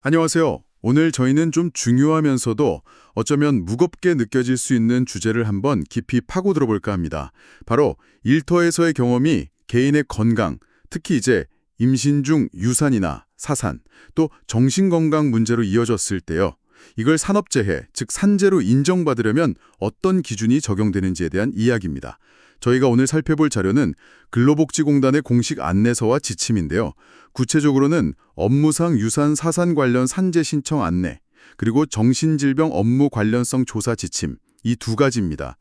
안녕하세요. 오늘 저희는 좀 중요하면서도 어쩌면 무겁게 느껴질 수 있는 주제를 한번 깊이 파고 들어볼까 합니다. 바로 일터에서의 경험이 개인의 건강, 특히 이제 임신 중 유산이나 사산, 또 정신건강 문제로 이어졌을 때요. 이걸 산업재해, 즉 산재로 인정받으려면 어떤 기준이 적용되는지에 대한 이야기입니다. 저희가 오늘 살펴볼 자료는 근로복지공단의 공식 안내서와 지침인데요. 구체적으로는 업무상 유산 사산 관련 산재 신청 안내, 그리고 정신질병 업무 관련성 조사 지침, 이 두 가지입니다.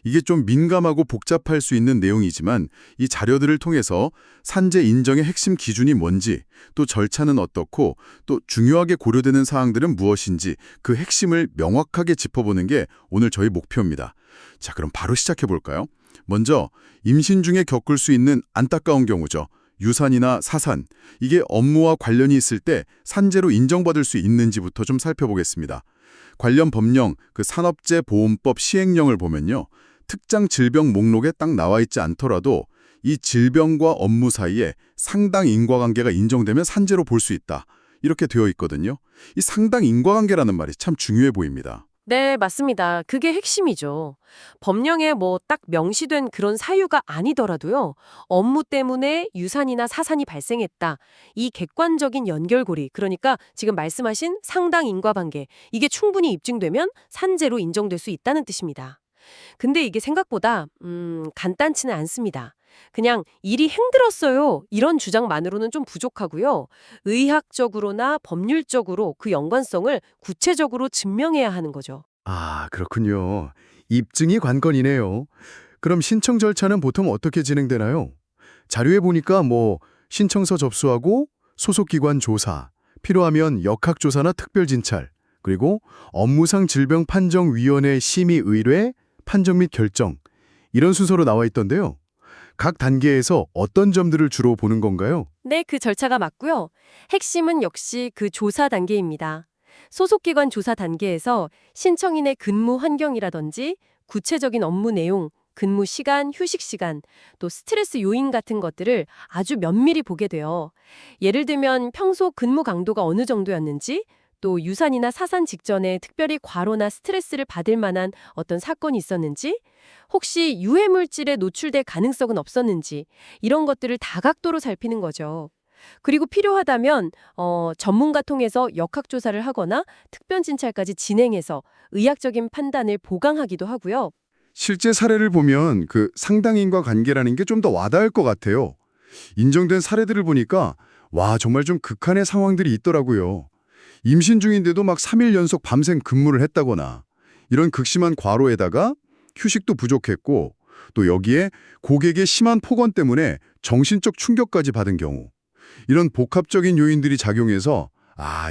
이게 좀 민감하고 복잡할 수 있는 내용이지만 이 자료들을 통해서 산재 인정의 핵심 기준이 뭔지, 또 절차는 어떻고, 또 중요하게 고려되는 사항들은 무엇인지 그 핵심을 명확하게 짚어보는 게 오늘 저희 목표입니다. 자, 그럼 바로 시작해 볼까요? 먼저 임신 중에 겪을 수 있는 안타까운 경우죠. 유산이나 사산, 이게 업무와 관련이 있을 때 산재로 인정받을 수 있는지부터 좀 살펴보겠습니다. 관련 법령, 그 산업재보험법 시행령을 보면요. 특정 질병 목록에 딱 나와 있지 않더라도 이 질병과 업무 사이에 상당 인과관계가 인정되면 산재로 볼 수 있다. 이렇게 되어 있거든요. 이 상당 인과관계라는 말이 참 중요해 보입니다. 네, 맞습니다. 그게 핵심이죠. 법령에 뭐 딱 명시된 그런 사유가 아니더라도요. 업무 때문에 유산이나 사산이 발생했다. 이 객관적인 연결고리, 그러니까 지금 말씀하신 상당 인과관계, 이게 충분히 입증되면 산재로 인정될 수 있다는 뜻입니다. 근데 이게 생각보다 간단치는 않습니다. 그냥 일이 힘들었어요. 이런 주장만으로는 좀 부족하고요. 의학적으로나 법률적으로 그 연관성을 구체적으로 증명해야 하는 거죠. 아, 그렇군요. 입증이 관건이네요. 그럼 신청 절차는 보통 어떻게 진행되나요? 자료에 보니까 신청서 접수하고 소속기관 조사, 필요하면 역학조사나 특별진찰, 그리고 업무상 질병판정위원회 심의 의뢰, 판정 및 결정, 이런 순서로 나와 있던데요. 각 단계에서 어떤 점들을 주로 보는 건가요? 네, 그 절차가 맞고요. 핵심은 역시 그 조사 단계입니다. 소속기관 조사 단계에서 신청인의 근무 환경이라든지 구체적인 업무 내용, 근무 시간, 휴식 시간, 또 스트레스 요인 같은 것들을 아주 면밀히 보게 돼요. 예를 들면 평소 근무 강도가 어느 정도였는지, 또 유산이나 사산 직전에 특별히 과로나 스트레스를 받을 만한 어떤 사건이 있었는지, 혹시 유해 물질에 노출될 가능성은 없었는지, 이런 것들을 다각도로 살피는 거죠. 그리고 필요하다면 전문가 통해서 역학조사를 하거나 특별진찰까지 진행해서 의학적인 판단을 보강하기도 하고요. 실제 사례를 보면 그 상당인과 관계라는 게 좀 더 와닿을 것 같아요. 인정된 사례들을 보니까 와, 정말 좀 극한의 상황들이 있더라고요. 임신 중인데도 막 3일 연속 밤샘 근무를 했다거나 이런 극심한 과로에다가 휴식도 부족했고 또 여기에 고객의 심한 폭언 때문에 정신적 충격까지 받은 경우 이런 복합적인 요인들이 작용해서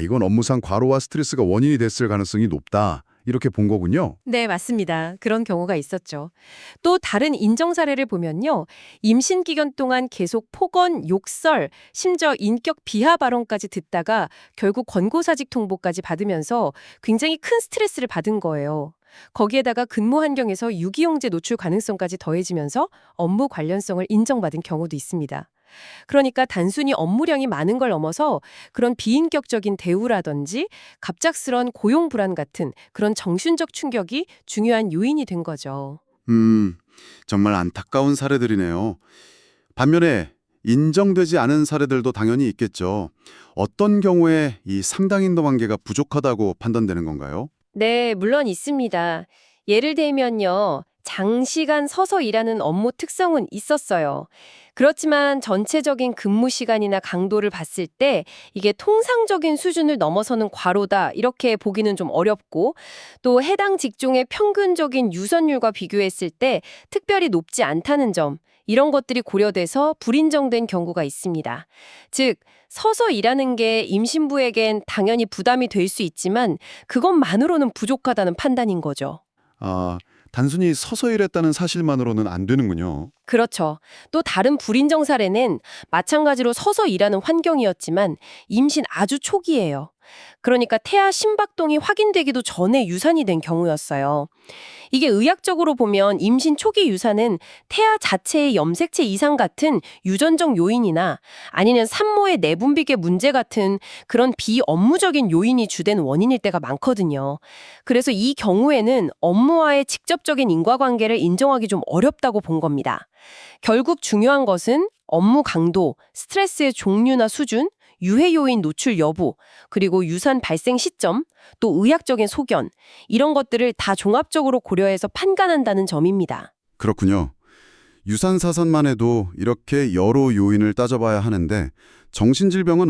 이건 업무상 과로와 스트레스가 원인이 됐을 가능성이 높다 이렇게 본 거군요. 네, 맞습니다. 그런 경우가 있었죠. 또 다른 인정 사례를 보면요. 임신 기간 동안 계속 폭언, 욕설, 심지어 인격 비하 발언까지 듣다가 결국 권고사직 통보까지 받으면서 굉장히 큰 스트레스를 받은 거예요. 거기에다가 근무 환경에서 유기용제 노출 가능성까지 더해지면서 업무 관련성을 인정받은 경우도 있습니다. 그러니까 단순히 업무량이 많은 걸 넘어서 그런 비인격적인 대우라든지 갑작스런 고용 불안 같은 그런 정신적 충격이 중요한 요인이 된 거죠. 정말 안타까운 사례들이네요. 반면에 인정되지 않은 사례들도 당연히 있겠죠. 어떤 경우에 이 상당인도 관계가 부족하다고 판단되는 건가요? 네, 물론 있습니다. 예를 들면요. 장시간 서서 일하는 업무 특성은 있었어요. 그렇지만 전체적인 근무 시간이나 강도를 봤을 때 이게 통상적인 수준을 넘어서는 과로다 이렇게 보기는 좀 어렵고 또 해당 직종의 평균적인 유선율과 비교했을 때 특별히 높지 않다는 점 이런 것들이 고려돼서 불인정된 경우가 있습니다. 즉 서서 일하는 게 임신부에겐 당연히 부담이 될 수 있지만 그것만으로는 부족하다는 판단인 거죠. 아, 단순히 서서 일했다는 사실만으로는 안 되는군요. 그렇죠. 또 다른 불인정 사례는 마찬가지로 서서 일하는 환경이었지만 임신 아주 초기예요. 그러니까 태아 심박동이 확인되기도 전에 유산이 된 경우였어요. 이게 의학적으로 보면 임신 초기 유산은 태아 자체의 염색체 이상 같은 유전적 요인이나 아니면 산모의 내분비계 문제 같은 그런 비업무적인 요인이 주된 원인일 때가 많거든요. 그래서 이 경우에는 업무와의 직접적인 인과관계를 인정하기 좀 어렵다고 본 겁니다. 결국 중요한 것은 업무 강도, 스트레스의 종류나 수준, 유해 요인 노출 여부, 그리고 유산 발생 시점, 또 의학적인 소견, 이런 것들을 다 종합적으로 고려해서 판단한다는 점입니다. 그렇군요. 유산사선만 해도 이렇게 여러 요인을 따져봐야 하는데 정신질병은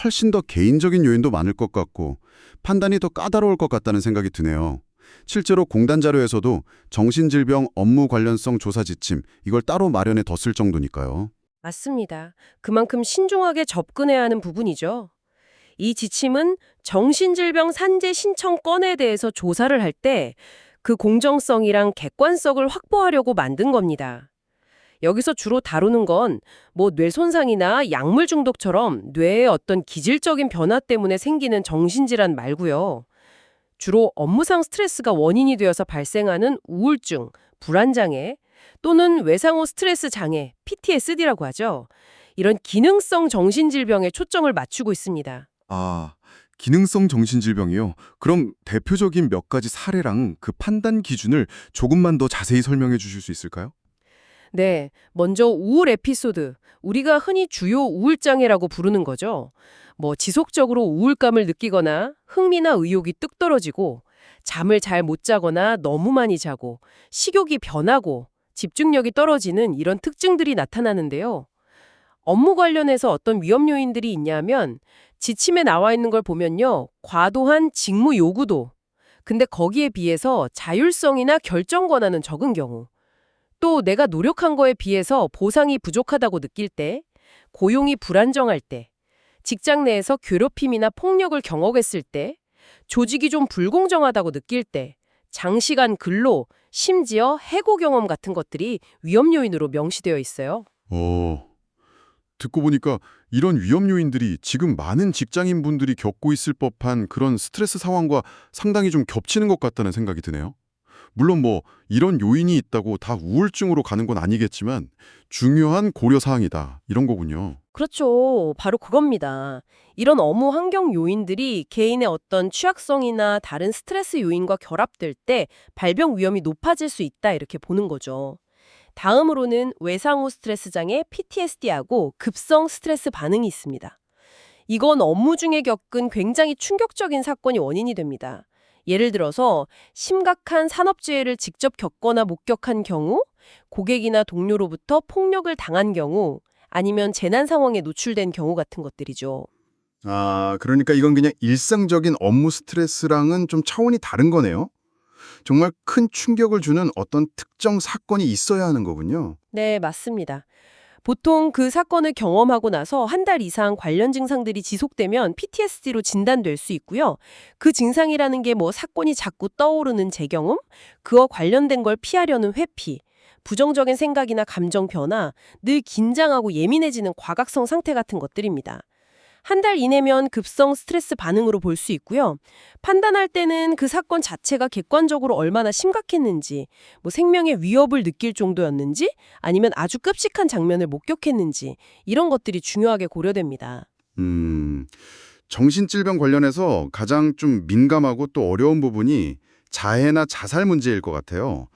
훨씬 더 개인적인 요인도 많을 것 같고 판단이 더 까다로울 것 같다는 생각이 드네요. 실제로 공단 자료에서도 정신질병 업무 관련성 조사 지침 이걸 따로 마련해 뒀을 정도니까요. 맞습니다. 그만큼 신중하게 접근해야 하는 부분이죠. 이 지침은 정신질병 산재 신청 건에 대해서 조사를 할 때 그 공정성이랑 객관성을 확보하려고 만든 겁니다. 여기서 주로 다루는 건 뭐 뇌손상이나 약물 중독처럼 뇌의 어떤 기질적인 변화 때문에 생기는 정신질환 말고요. 주로 업무상 스트레스가 원인이 되어서 발생하는 우울증, 불안장애 또는 외상후 스트레스 장애, PTSD라고 하죠. 이런 기능성 정신질병에 초점을 맞추고 있습니다. 아, 기능성 정신질병이요? 그럼 대표적인 몇 가지 사례랑 그 판단 기준을 조금만 더 자세히 설명해 주실 수 있을까요? 네, 먼저 우울 에피소드, 우리가 흔히 주요 우울장애라고 부르는 거죠. 뭐 지속적으로 우울감을 느끼거나 흥미나 의욕이 뚝 떨어지고 잠을 잘 못 자거나 너무 많이 자고 식욕이 변하고 집중력이 떨어지는 이런 특징들이 나타나는데요. 업무 관련해서 어떤 위험 요인들이 있냐면 지침에 나와 있는 걸 보면요. 과도한 직무 요구도. 근데 거기에 비해서 자율성이나 결정 권한은 적은 경우. 또 내가 노력한 거에 비해서 보상이 부족하다고 느낄 때, 고용이 불안정할 때, 직장 내에서 괴롭힘이나 폭력을 경험했을 때, 조직이 좀 불공정하다고 느낄 때, 장시간 근로, 심지어 해고 경험 같은 것들이 위험 요인으로 명시되어 있어요. 듣고 보니까 이런 위험 요인들이 지금 많은 직장인분들이 겪고 있을 법한 그런 스트레스 상황과 상당히 좀 겹치는 것 같다는 생각이 드네요. 물론 뭐 이런 요인이 있다고 다 우울증으로 가는 건 아니겠지만 중요한 고려 사항이다. 이런 거군요. 그렇죠. 바로 그겁니다. 이런 업무 환경 요인들이 개인의 어떤 취약성이나 다른 스트레스 요인과 결합될 때 발병 위험이 높아질 수 있다 이렇게 보는 거죠. 다음으로는 외상후 스트레스 장애 PTSD하고 급성 스트레스 반응이 있습니다. 이건 업무 중에 겪은 굉장히 충격적인 사건이 원인이 됩니다. 예를 들어서 심각한 산업재해를 직접 겪거나 목격한 경우, 고객이나 동료로부터 폭력을 당한 경우, 아니면 재난 상황에 노출된 경우 같은 것들이죠. 아, 그러니까 이건 그냥 일상적인 업무 스트레스랑은 좀 차원이 다른 거네요. 정말 큰 충격을 주는 어떤 특정 사건이 있어야 하는 거군요. 네, 맞습니다. 보통 그 사건을 경험하고 나서 한 달 이상 관련 증상들이 지속되면 PTSD로 진단될 수 있고요. 그 증상이라는 게 뭐 사건이 자꾸 떠오르는 재경험, 그와 관련된 걸 피하려는 회피, 부정적인 생각이나 감정 변화, 늘 긴장하고 예민해지는 과각성 상태 같은 것들입니다. 한 달 이내면 급성 스트레스 반응으로 볼 수 있고요. 판단할 때는 그 사건 자체가 객관적으로 얼마나 심각했는지, 뭐 생명의 위협을 느낄 정도였는지, 아니면 아주 끔찍한 장면을 목격했는지, 이런 것들이 중요하게 고려됩니다. 정신질병 관련해서 가장 좀 민감하고 또 어려운 부분이 자해나 자살 문제일 것 같아요.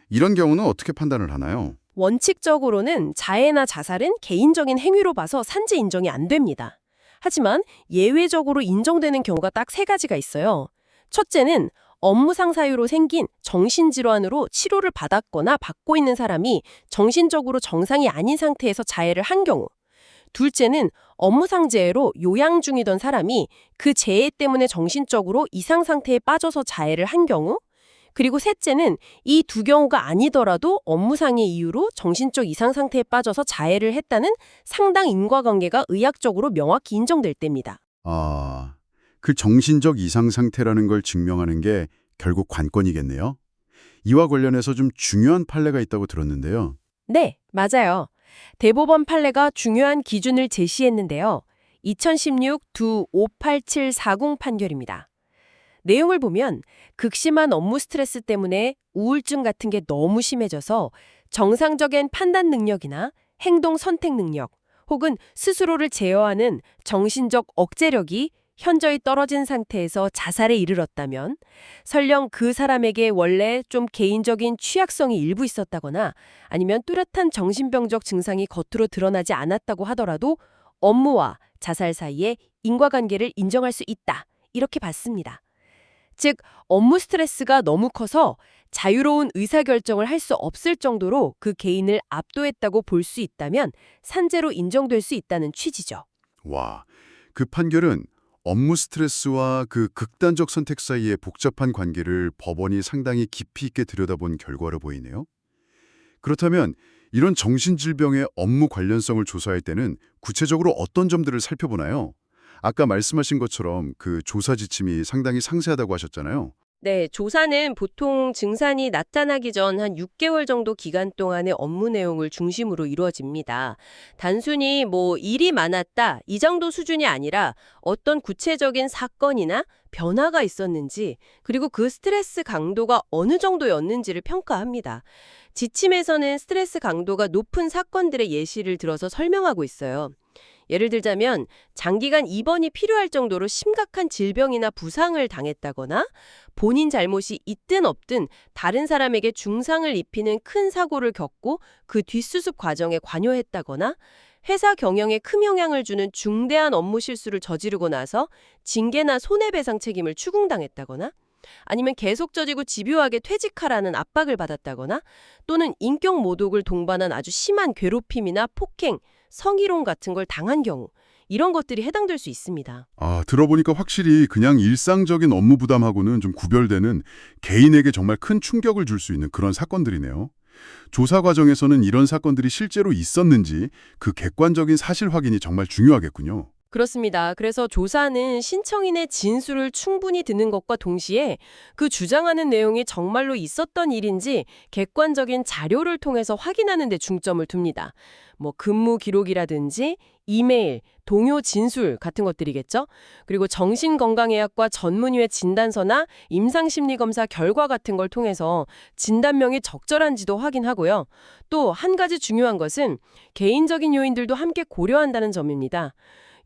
이런 경우는 어떻게 판단을 하나요? 원칙적으로는 자해나 자살은 개인적인 행위로 봐서 산재 인정이 안 됩니다. 하지만 예외적으로 인정되는 경우가 딱 세 가지가 있어요. 첫째는 업무상 사유로 생긴 정신질환으로 치료를 받았거나 받고 있는 사람이 정신적으로 정상이 아닌 상태에서 자해를 한 경우. 둘째는 업무상 재해로 요양 중이던 사람이 그 재해 때문에 정신적으로 이상 상태에 빠져서 자해를 한 경우. 그리고 셋째는 이 두 경우가 아니더라도 업무상의 이유로 정신적 이상 상태에 빠져서 자해를 했다는 상당 인과관계가 의학적으로 명확히 인정될 때입니다. 아, 그 정신적 이상 상태라는 걸 증명하는 게 결국 관건이겠네요. 이와 관련해서 좀 중요한 판례가 있다고 들었는데요. 네, 맞아요. 대법원 판례가 중요한 기준을 제시했는데요. 2016두 58740 판결입니다. 내용을 보면 극심한 업무 스트레스 때문에 우울증 같은 게 너무 심해져서 정상적인 판단 능력이나 행동 선택 능력 혹은 스스로를 제어하는 정신적 억제력이 현저히 떨어진 상태에서 자살에 이르렀다면 설령 그 사람에게 원래 좀 개인적인 취약성이 일부 있었다거나 아니면 뚜렷한 정신병적 증상이 겉으로 드러나지 않았다고 하더라도 업무와 자살 사이에 인과관계를 인정할 수 있다. 이렇게 봤습니다. 즉, 업무 스트레스가 너무 커서 자유로운 의사결정을 할 수 없을 정도로 그 개인을 압도했다고 볼 수 있다면 산재로 인정될 수 있다는 취지죠. 와, 그 판결은 업무 스트레스와 그 극단적 선택 사이의 복잡한 관계를 법원이 상당히 깊이 있게 들여다본 결과로 보이네요. 그렇다면 이런 정신질병의 업무 관련성을 조사할 때는 구체적으로 어떤 점들을 살펴보나요? 아까 말씀하신 것처럼 그 조사 지침이 상당히 상세하다고 하셨잖아요. 네, 조사는 보통 증상이 나타나기 전 한 6개월 정도 기간 동안의 업무 내용을 중심으로 이루어집니다. 단순히 일이 많았다 이 정도 수준이 아니라 어떤 구체적인 사건이나 변화가 있었는지 그리고 그 스트레스 강도가 어느 정도였는지를 평가합니다. 지침에서는 스트레스 강도가 높은 사건들의 예시를 들어서 설명하고 있어요. 예를 들자면 장기간 입원이 필요할 정도로 심각한 질병이나 부상을 당했다거나 본인 잘못이 있든 없든 다른 사람에게 중상을 입히는 큰 사고를 겪고 그 뒷수습 과정에 관여했다거나 회사 경영에 큰 영향을 주는 중대한 업무 실수를 저지르고 나서 징계나 손해배상 책임을 추궁당했다거나 아니면 계속 저지고 집요하게 퇴직하라는 압박을 받았다거나 또는 인격 모독을 동반한 아주 심한 괴롭힘이나 폭행, 성희롱 같은 걸 당한 경우 이런 것들이 해당될 수 있습니다. 들어보니까 확실히 그냥 일상적인 업무 부담하고는 좀 구별되는 개인에게 정말 큰 충격을 줄 수 있는 그런 사건들이네요. 조사 과정에서는 이런 사건들이 실제로 있었는지 그 객관적인 사실 확인이 정말 중요하겠군요. 그렇습니다. 그래서 조사는 신청인의 진술을 충분히 듣는 것과 동시에 그 주장하는 내용이 정말로 있었던 일인지 객관적인 자료를 통해서 확인하는 데 중점을 둡니다. 근무 기록이라든지 이메일, 동료 진술 같은 것들이겠죠. 그리고 정신건강의학과 전문의의 진단서나 임상심리검사 결과 같은 걸 통해서 진단명이 적절한지도 확인하고요. 또 한 가지 중요한 것은 개인적인 요인들도 함께 고려한다는 점입니다.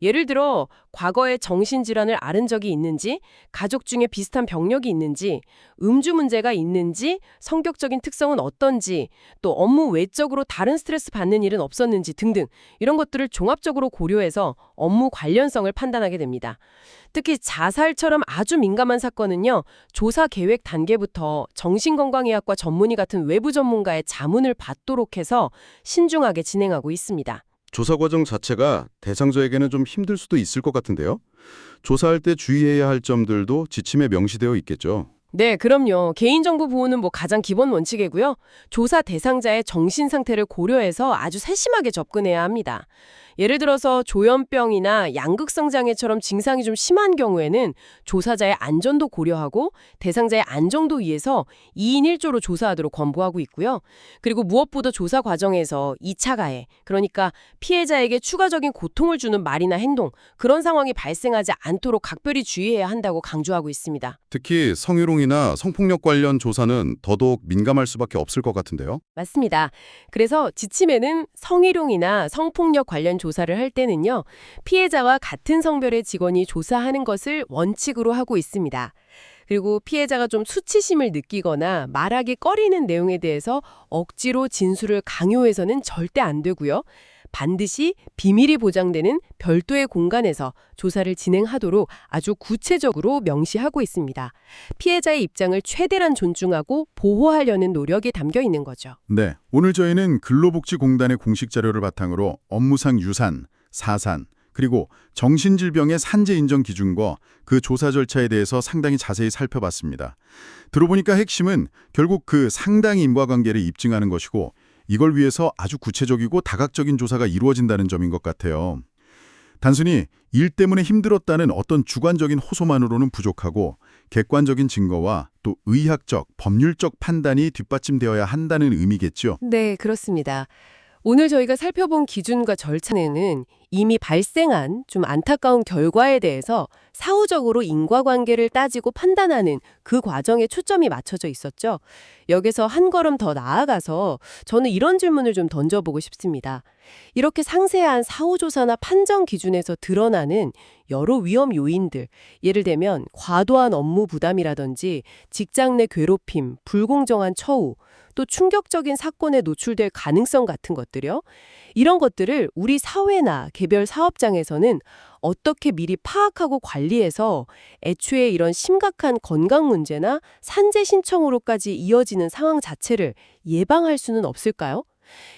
예를 들어 과거에 정신질환을 앓은 적이 있는지, 가족 중에 비슷한 병력이 있는지, 음주 문제가 있는지, 성격적인 특성은 어떤지, 또 업무 외적으로 다른 스트레스 받는 일은 없었는지 등등 이런 것들을 종합적으로 고려해서 업무 관련성을 판단하게 됩니다. 특히 자살처럼 아주 민감한 사건은요. 조사 계획 단계부터 정신건강의학과 전문의 같은 외부 전문가의 자문을 받도록 해서 신중하게 진행하고 있습니다. 조사 과정 자체가 대상자에게는 좀 힘들 수도 있을 것 같은데요. 조사할 때 주의해야 할 점들도 지침에 명시되어 있겠죠. 네, 그럼요. 개인정보 보호는 가장 기본 원칙이고요. 조사 대상자의 정신 상태를 고려해서 아주 세심하게 접근해야 합니다. 예를 들어서 조현병이나 양극성 장애처럼 증상이 좀 심한 경우에는 조사자의 안전도 고려하고 대상자의 안정도 위해서 2인 1조로 조사하도록 권고하고 있고요. 그리고 무엇보다 조사 과정에서 2차 가해, 그러니까 피해자에게 추가적인 고통을 주는 말이나 행동, 그런 상황이 발생하지 않도록 각별히 주의해야 한다고 강조하고 있습니다. 특히 성희롱이나 성폭력 관련 조사는 더더욱 민감할 수밖에 없을 것 같은데요. 맞습니다. 그래서 지침에는 성희롱이나 성폭력 관련 조사를 할 때는요. 피해자와 같은 성별의 직원이 조사하는 것을 원칙으로 하고 있습니다. 그리고 피해자가 좀 수치심을 느끼거나 말하기 꺼리는 내용에 대해서 억지로 진술을 강요해서는 절대 안 되고요. 반드시 비밀이 보장되는 별도의 공간에서 조사를 진행하도록 아주 구체적으로 명시하고 있습니다. 피해자의 입장을 최대한 존중하고 보호하려는 노력이 담겨 있는 거죠. 네, 오늘 저희는 근로복지공단의 공식 자료를 바탕으로 업무상 유산, 사산, 그리고 정신질병의 산재 인정 기준과 그 조사 절차에 대해서 상당히 자세히 살펴봤습니다. 들어보니까 핵심은 결국 그 상당 인과관계를 입증하는 것이고 이걸 위해서 아주 구체적이고 다각적인 조사가 이루어진다는 점인 것 같아요. 단순히 일 때문에 힘들었다는 어떤 주관적인 호소만으로는 부족하고 객관적인 증거와 또 의학적, 법률적 판단이 뒷받침되어야 한다는 의미겠죠. 네, 그렇습니다. 오늘 저희가 살펴본 기준과 절차는 이미 발생한 좀 안타까운 결과에 대해서 사후적으로 인과관계를 따지고 판단하는 그 과정에 초점이 맞춰져 있었죠. 여기서 한 걸음 더 나아가서 저는 이런 질문을 좀 던져보고 싶습니다. 이렇게 상세한 사후조사나 판정 기준에서 드러나는 여러 위험 요인들, 예를 들면 과도한 업무 부담이라든지 직장 내 괴롭힘, 불공정한 처우, 또 충격적인 사건에 노출될 가능성 같은 것들이요. 이런 것들을 우리 사회나 개별 사업장에서는 어떻게 미리 파악하고 관리해서 애초에 이런 심각한 건강 문제나 산재 신청으로까지 이어지는 상황 자체를 예방할 수는 없을까요?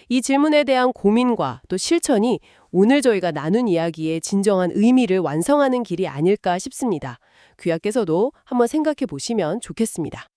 이 질문에 대한 고민과 또 실천이 오늘 저희가 나눈 이야기의 진정한 의미를 완성하는 길이 아닐까 싶습니다. 귀하께서도 한번 생각해 보시면 좋겠습니다.